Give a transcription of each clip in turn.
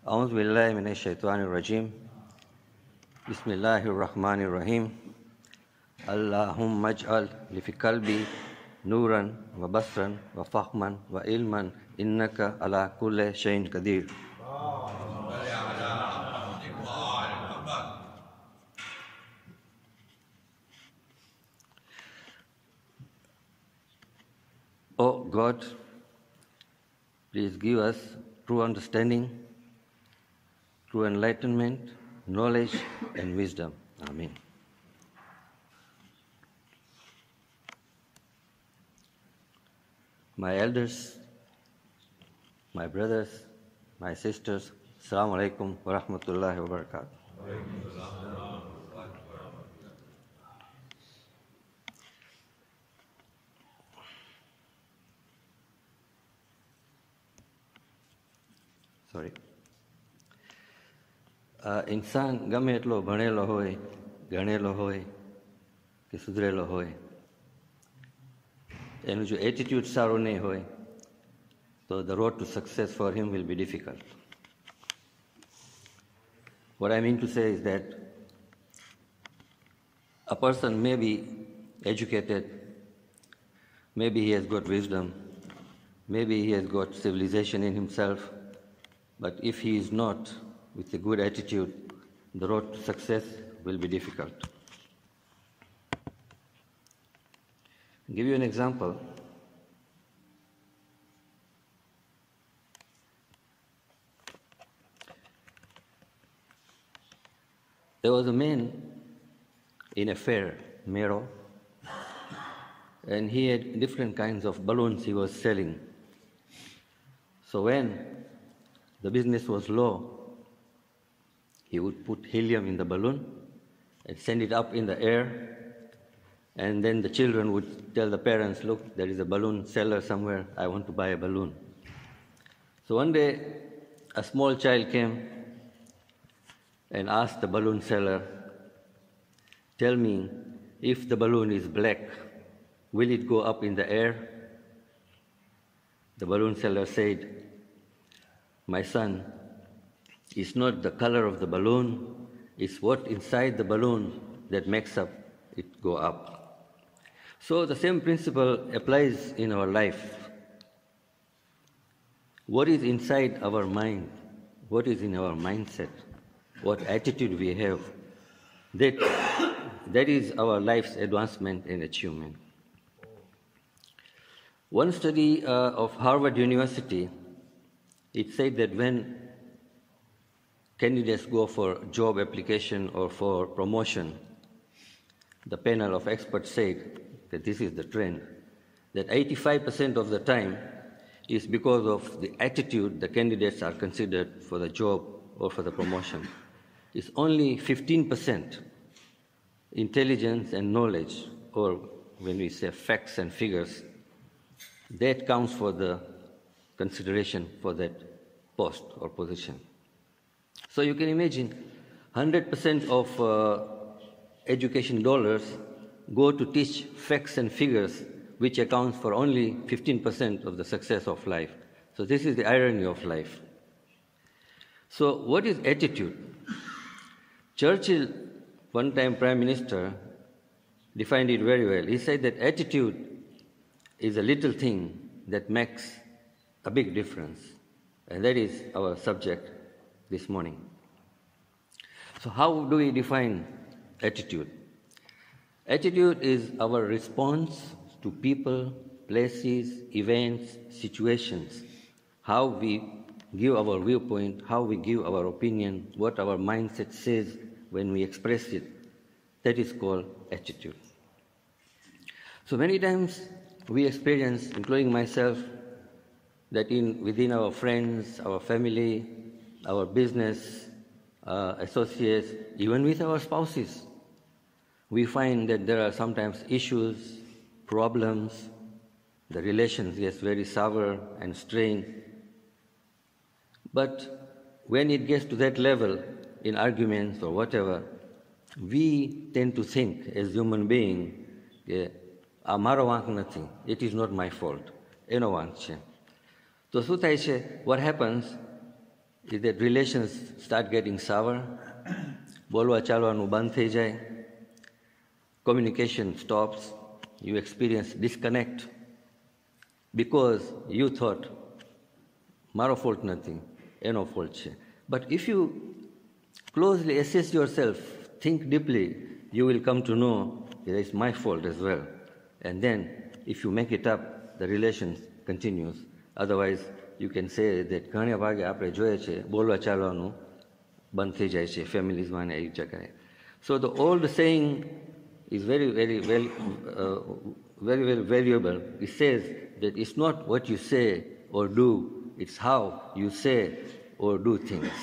أعوذ بالله من الشيطان الرجيم بسم الله الرحمن الرحيم اللهم اجعل في قلبي نورا وبصرا وفهما وعلما إنك على كل شيء قدير. Oh God, please give us true understanding, true enlightenment, knowledge and wisdom. Amen. My elders, my brothers, my sisters, Assalamu alaikum wa rahmatullahi wa barakatuh. Sorry. ઇન્સાન ગમે એટલો ભણેલો હોય, ગણેલો હોય કે સુધરેલો હોય, એનું જો એટીટ્યુડ સારો નહીં હોય, તો the road to success for him will be difficult. What I mean to say is that a person may be educated, maybe he has got wisdom, maybe he has got civilization in himself, but if he is not with a good attitude, the road to success will be difficult. I'll give you an example. There was a man in a fair, Mero, and he had different kinds of balloons he was selling. So when the business was low, he would put helium in the balloon and send it up in the air, and then the children would tell the parents, look, there is a balloon seller somewhere, I want to buy a balloon. So one day, a small child came and asked the balloon seller, tell me, if the balloon is black, will it go up in the air? The balloon seller said, my son, it's not the color of the balloon, it's what inside the balloon that makes up it go up. So the same principle applies in our life. What is inside our mind, what is in our mindset, what attitude we have, that is our life's advancement and achievement. One study of Harvard University, it said that when candidates go for job application or for promotion, the panel of experts said that this is the trend, that 85% of the time is because of the attitude the candidates are considered for the job or for the promotion. It's only 15% intelligence and knowledge, or when we say facts and figures, that counts for the consideration for that post or position. So you can imagine 100% of education dollars go to teach facts and figures, which accounts for only 15% of the success of life. So this is the irony of life. So what is attitude? Churchill, one time Prime Minister, defined it very well. He said that attitude is a little thing that makes a big difference. And that is our subject this morning. So how do we define attitude? Attitude is our response to people, places, events, situations, how we give our viewpoint, how we give our opinion, what our mindset says when we express it. That is called attitude. So many times we experience, including myself, that within our friends, our family, our business, associates, even with our spouses, we find that there are sometimes issues, problems, the relations get very sour and strained. But when it gets to that level, in arguments or whatever, we tend to think as human beings, અમારો વાંક નથી, it is not my fault, એનો વાંક છે. So what happens, is that relations start getting sour, બોલવા ચાલવાનું બંધ થઈ જાય, communication stops, you experience disconnect because you thought, મારો fault નથી, એનો fault છે. But if you closely assess yourself, think deeply, you will come to know that it's my fault as well. And then, if you make it up, the relation continues. Otherwise, you can say that ઘણા ભાગે આપણે જોઈએ છે બોલવા ચાલવાનું બંધ થઈ જાય છે ફેમિલીઝમાં ને એક જગ્યાએ. So the old saying is very valuable. It says that it's not what you say or do, it's how you say or do things.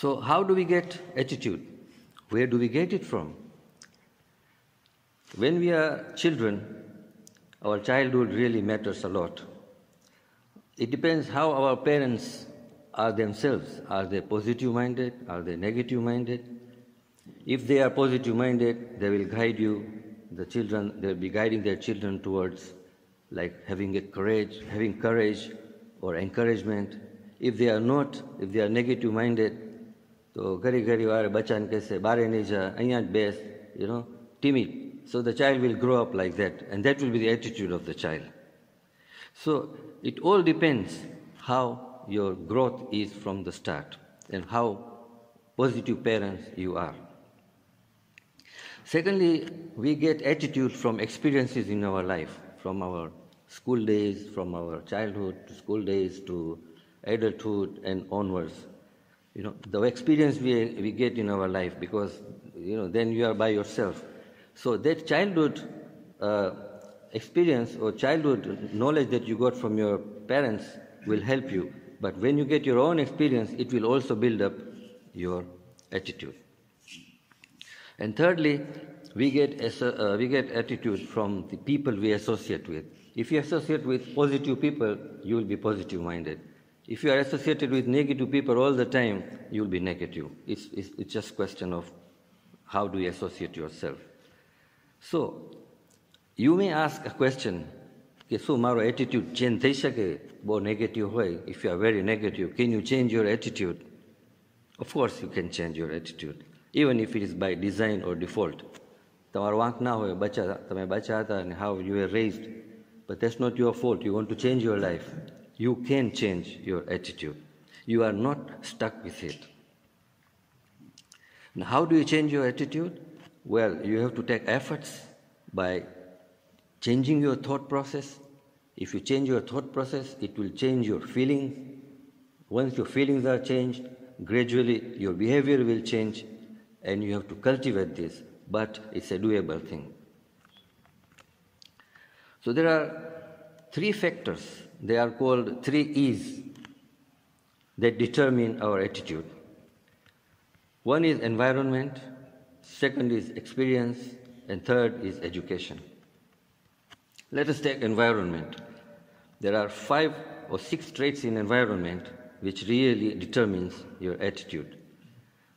So how do we get attitude? Where do we get it from? When we are children, our childhood really matters a lot. It depends how our parents are themselves. Are they positive-minded? Are they negative-minded? If they are positive-minded, they will guide you. The children, they will be guiding their children towards like having courage or encouragement. If they are not, if they are negative-minded, તો ઘરી વાર બચ્ચાને કહેશે બારે નહીં જા, અહીંયા જ બેસ, timid. So the child will grow up like that, and that will be the attitude of the child. So it all depends how your growth is from the start and how positive parents you are. Secondly, we get attitude from experiences in our life, from our school days, from our childhood to school days to adulthood and onwards. The experience we get in our life, because then you are by yourself. So that childhood experience or childhood knowledge that you got from your parents will help you. But when you get your own experience, it will also build up your attitude. And thirdly, we get attitude from the people we associate with. If you associate with positive people, you will be positive-minded. If you are associated with negative people all the time, you will be negative. It's just a question of how do you associate yourself. So, you may ask a question, કે શું મારો attitude change થઈ શકે? બહુ negative હોય. If you are very negative, can you change your attitude? Of course you can change your attitude, even if it is by design or default. તમારો વાંક ના હોય, તમે બચ્ચા હતા and how you were raised, but that's not your fault. You want to change your life. You can change your attitude. You are not stuck with it. Now, how do you change your attitude? Well, you have to take efforts by changing your thought process. If you change your thought process, it will change your feelings. Once your feelings are changed, gradually your behavior will change, and you have to cultivate this, but it's a doable thing. So there are 3 factors. They are called 3 E's that determine our attitude. One is environment, second is experience, and third is education. Let us take environment. There are 5 or 6 traits in environment which really determines your attitude.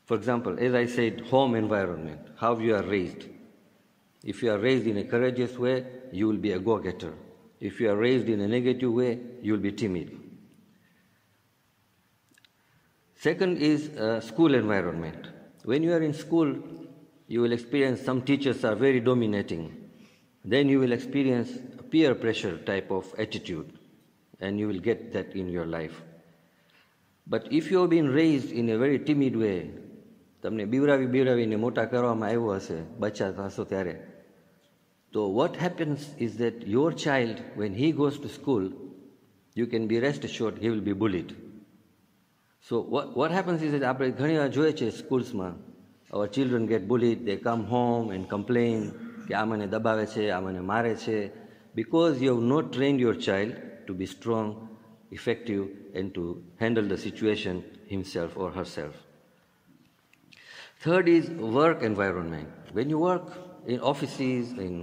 For example, as I said, home environment, how you are raised. If you are raised in a courageous way, you will be a go-getter. If you are raised in a negative way, you will be timid. Second is school environment. When you are in school, you will experience some teachers are very dominating. Then you will experience a peer pressure type of attitude, and you will get that in your life. But if you have been raised in a very timid way, તમને બીવરાવીને મોટા કરવામાં આવ્યો હશે બચ્ચા હશો ત્યારે, so what happens is that your child, when he goes to school, you can be rest assured he will be bullied. So what happens is that આપણે ઘણી વાર જોઈએ છે schools-માં, our children get bullied, they come home and complain કે આ મને દબાવે છે, આ મને મારે છે, because you have not trained your child to be strong, effective, and to handle the situation himself or herself. Third is work environment. When you work in offices, in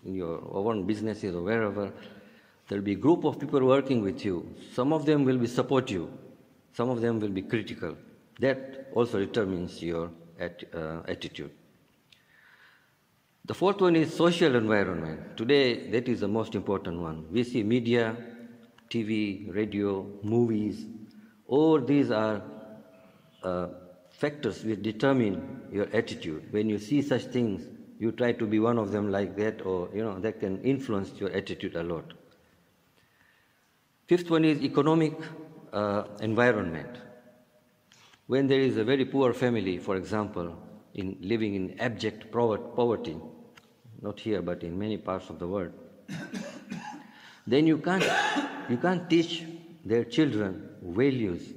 your own businesses or wherever, there will be a group of people working with you. Some of them will be supportive, some of them will be critical. That also determines your attitude. The fourth one is social environment. Today, that is the most important one. We see media, TV, radio, movies, all these are factors which determine your attitude. When you see such things, you try to be one of them like that, or that can influence your attitude a lot. Fifth one is economic environment. When there is a very poor family, for example, living in abject poverty, not here but in many parts of the world, then you can't teach their children values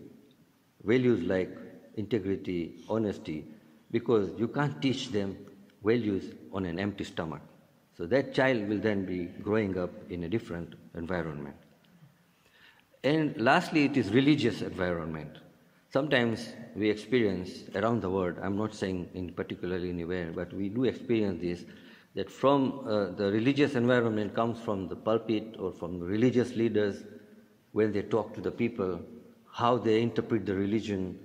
like integrity, honesty, because you can't teach them values on an empty stomach. So that child will then be growing up in a different environment. And lastly, it is religious environment. Sometimes we experience around the world, I'm not saying in particularly anywhere, but we do experience this, that from the religious environment comes from the pulpit or from the religious leaders when they talk to the people, how they interpret the religion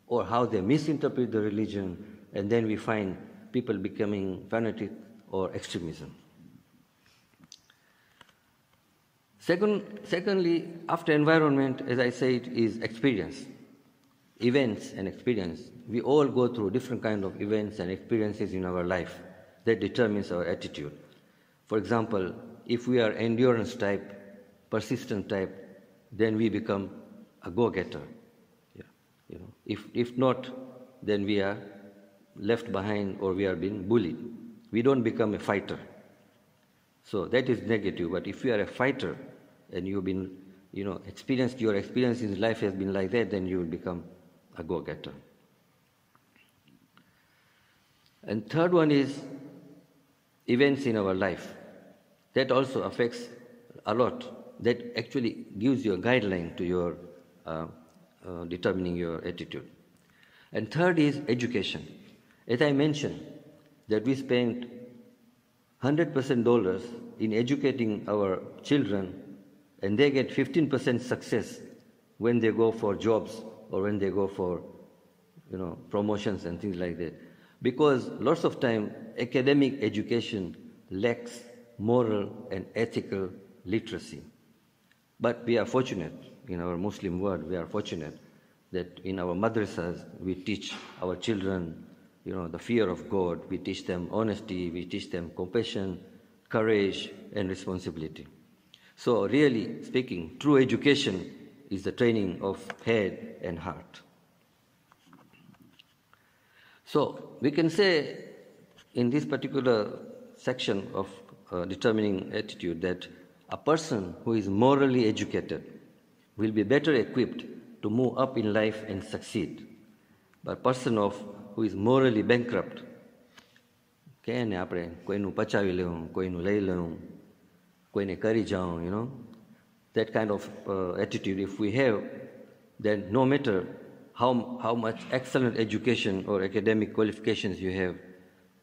or how they misinterpret the religion, and then we find people becoming fanatic or extremism. Secondly, after environment, as I said, is experience. Events and experience. We all go through different kind of events and experiences in our life that determines our attitude. For example, if we are endurance type, persistent type, then we become a go-getter. Yeah. If not, then we are left behind or we are being bullied. We don't become a fighter. So that is negative. But if you are a fighter and you've been, your experience in life has been like that, then you will become a go-getter. And third one is events in our life. That also affects a lot. That actually gives you a guideline to your determining your attitude. And third is education. As I mentioned, that we spend $100% in educating our children, and they get 15% success when they go for jobs or when they go for, promotions and things like that. Because lots of time, academic education lacks moral and ethical literacy. But we are fortunate in our Muslim world, we are fortunate that in our madrasas, we teach our children, the fear of God, we teach them honesty, we teach them compassion, courage, and responsibility. So really speaking, true education is the training of head and heart. So we can say in this particular section of determining attitude that a person who is morally educated will be better equipped to move up in life and succeed. But a person who is morally bankrupt, કે આપણે કોઈનું પચાવી લેવું, કોઈનું લઈ લેવું, કોઈને કરી જાઉં, that kind of attitude if we have, then no matter how much excellent education or academic qualifications you have,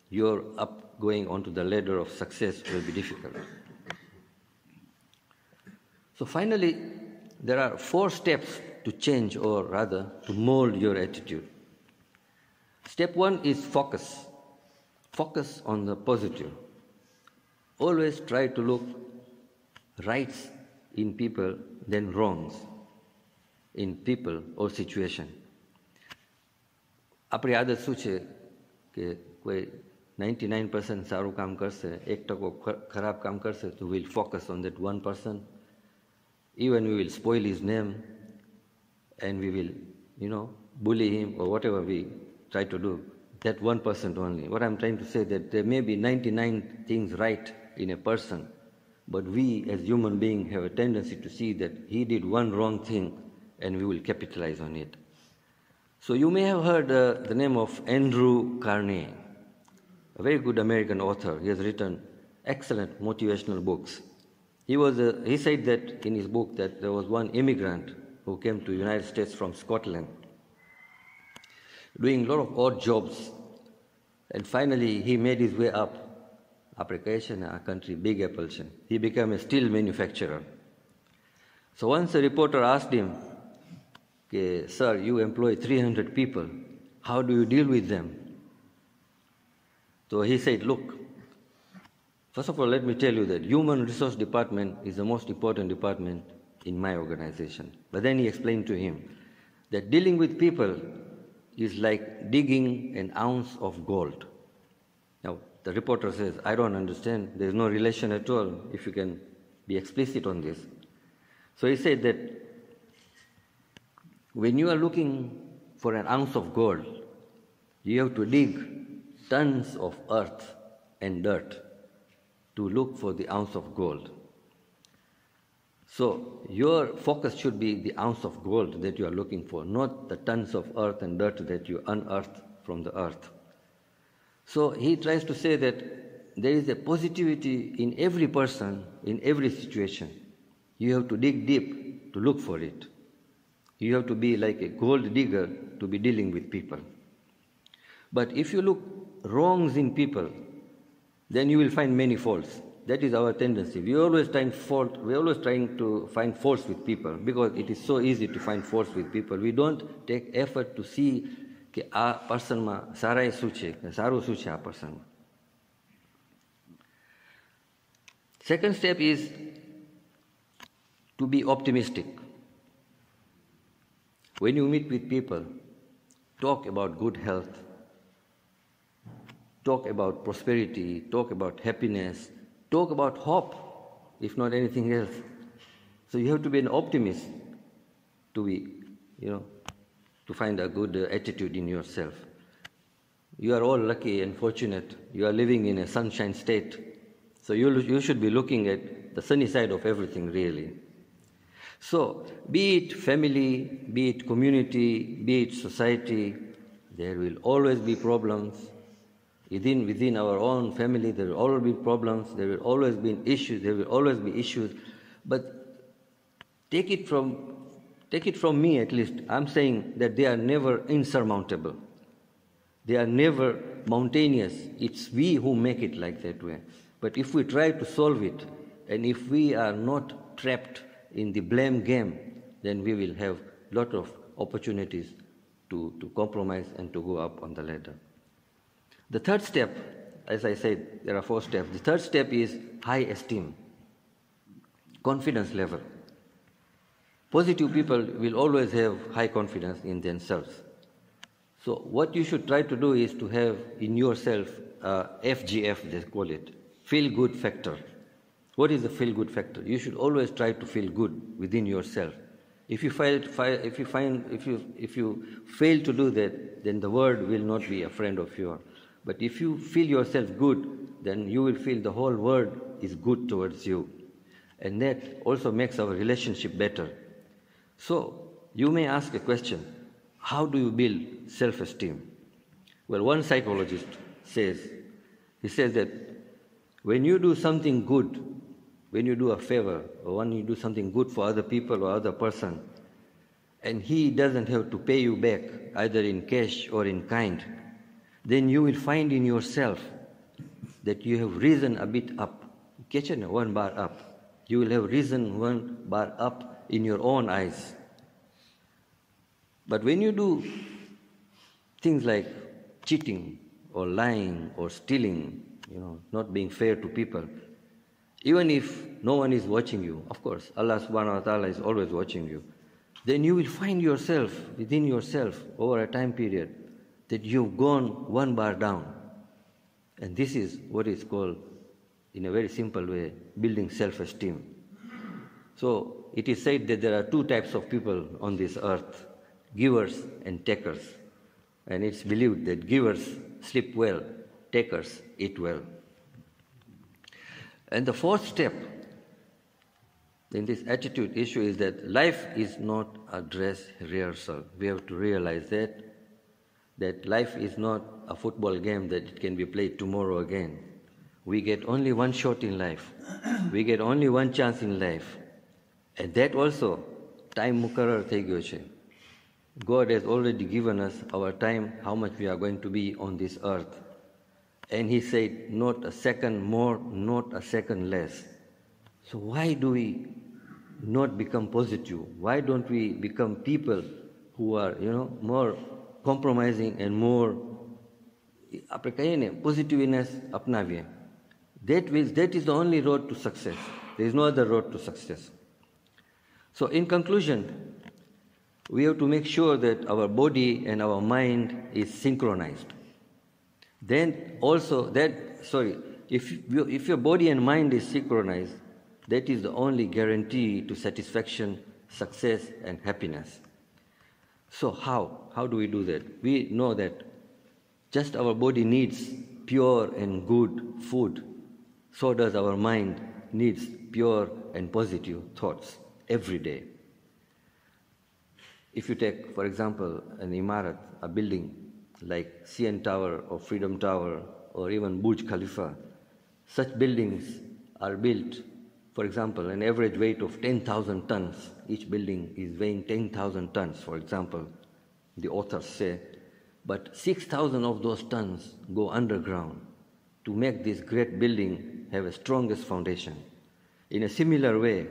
your going onto the ladder of success will be difficult. So finally, there are 4 steps to change, or rather to mold your attitude. Step 1 is focus. Focus on the positive. Always try to look rights in people than wrongs in people or situation. આપણી આદત શું છે કે કોઈ 99% સારું કામ કરશે, 1% ખરાબ કામ કરશે, તો we'll focus on that 1%. Even we will spoil his name and we will, bully him or whatever we try to do. That 1% only. What I'm trying to say that there may be 99 things right in a person, but we as human beings have a tendency to see that he did one wrong thing and we will capitalize on it. So you may have heard the name of Andrew Carnegie, a very good American author. He has written excellent motivational books. He said that in his book that there was one immigrant who came to the United States from Scotland, doing a lot of odd jobs, and finally he made his way up. Application, our country, Big Apple. He became a steel manufacturer. So once a reporter asked him, okay, sir, you employ 300 people. How do you deal with them? So he said, look, first of all, let me tell you that human resource department is the most important department in my organization. But then he explained to him that dealing with people is like digging an ounce of gold. Now, the reporter says, I don't understand. There's no relation at all, if you can be explicit on this. So he said that when you are looking for an ounce of gold, you have to dig tons of earth and dirt to look for the ounce of gold. So your focus should be the ounce of gold that you are looking for, not the tons of earth and dirt that you unearthed from the earth. So he tries to say that there is a positivity in every person, in every situation. You have to dig deep to look for it. You have to be like a gold digger to be dealing with people. But if you look wrongs in people, then you will find many faults. That is our tendency. We're always trying to find faults with people because it is so easy to find faults with people. We don't take effort to see કે આ પર્સનમાં સારાઈ શું છે, સારું શું છે આ પર્સનમાં. Second step is to be optimistic. When you meet with people, talk about good health, talk about prosperity, talk about happiness, talk about hope, if not anything else. So you have to be an optimist to be, to find a good attitude in yourself. You are all lucky and fortunate. You are living in a sunshine state. So you should be looking at the sunny side of everything, really. So, be it family, be it community, be it society, there will always be problems. Within our own family, there will always be problems. There will always be issues. There will always be issues. But take it from me at least. I'm saying that they are never insurmountable. They are never mountainous. It's we who make it like that way. But if we try to solve it, and if we are not trapped in the blame game, then we will have a lot of opportunities to compromise and to go up on the ladder. The third step, as I said, there are 4 steps. The third step is high esteem, confidence level. Positive people will always have high confidence in themselves. So what you should try to do is to have in yourself FGF, they call it, feel good factor. What is the feel good factor? You should always try to feel good within yourself. If you fail to do that, then the world will not be a friend of yours. But if you feel yourself good, then you will feel the whole world is good towards you. And that also makes our relationship better. So you may ask a question, how do you build self-esteem? Well, one psychologist says that when you do something good, when you do a favor, or when you do something good for other people or other person, and he doesn't have to pay you back, either in cash or in kind, then you will find in yourself that you have risen a bit up. Catch it, 1 bar up. You will have risen 1 bar up in your own eyes. But when you do things like cheating or lying or stealing, not being fair to people, even if no one is watching you, of course, Allah subhanahu wa ta'ala is always watching you, then you will find yourself, within yourself, over a time period, that you've gone 1 bar down. And this is what is called, in a very simple way, building self-esteem. So it is said that there are 2 types of people on this earth, givers and takers. And it's believed that givers sleep well, takers eat well. And the 4th step in this attitude issue is that life is not a dress rehearsal. We have to realize that life is not a football game that it can be played tomorrow again. We get only 1 shot in life. We get only 1 chance in life. And that also, time mukarrar thai gyo che. God has already given us our time, how much we are going to be on this earth. And he said, not a second more, not a second less. So why do we not become positive? Why don't we become people who are, more compromising and more positiveness apnaviye? That is the only road to success. There is no other road to success. So in conclusion, we have to make sure that our body and our mind is synchronized. Then also if your body and mind is synchronized, that is the only guarantee to satisfaction, success, and happiness. So how do we do that? We know that just our body needs pure and good food, so does our mind needs pure and positive thoughts every day. If you take, for example, an imarat, a building like CN Tower or Freedom Tower or even Burj Khalifa, such buildings are built, for example, an average weight of 10,000 tons. Each building is weighing 10,000 tons, for example, the authors say. But 6,000 of those tons go underground to make this great building have a strongest foundation. In a similar way,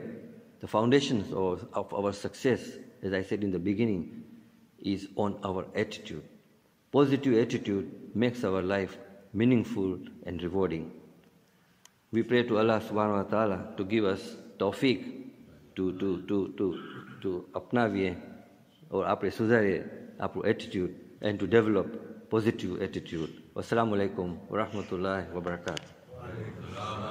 the foundations of our success, as I said in the beginning, is on our attitude. Positive attitude makes our life meaningful and rewarding. We pray to Allah subhanahu wa ta'ala to give us tawfiq to apnaviye or apre sudhare our attitude and to develop positive attitude. Wassalamu alaikum wa rahmatullahi wa barakatuh.